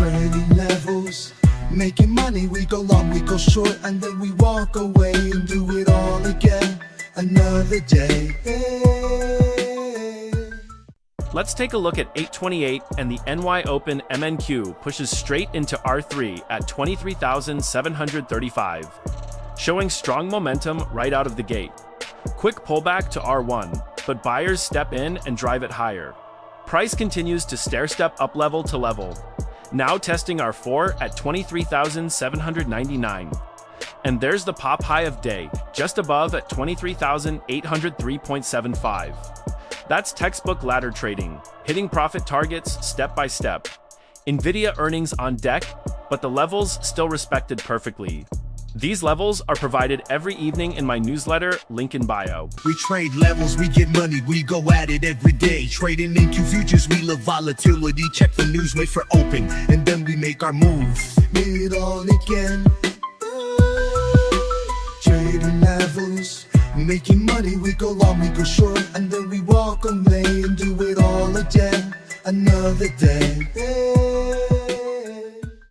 Trading levels, making money, we go long, we go short, and then we walk away and do it all again, another day. Let's take a look at 828, and the NY Open MNQ pushes straight into R3 at 23,735, showing strong momentum right out of the gate. Quick pullback to R1, but buyers step in and drive it higher. Price continues to stair-step up level to level, now testing R4 at 23,799. And there's the pop high of day, just above at 23,803.75. That's textbook ladder trading, hitting profit targets step by step. Nvidia earnings on deck, but the levels still respected perfectly. These levels are provided every evening in my newsletter, link in bio. We trade levels, we get money, we go at it every day. Trading NQ futures, we love volatility. Check the news, wait for open, and then we make our move. It all again. Trading levels, making money, we go long, we go short, and then we walk away and do it all again, another day.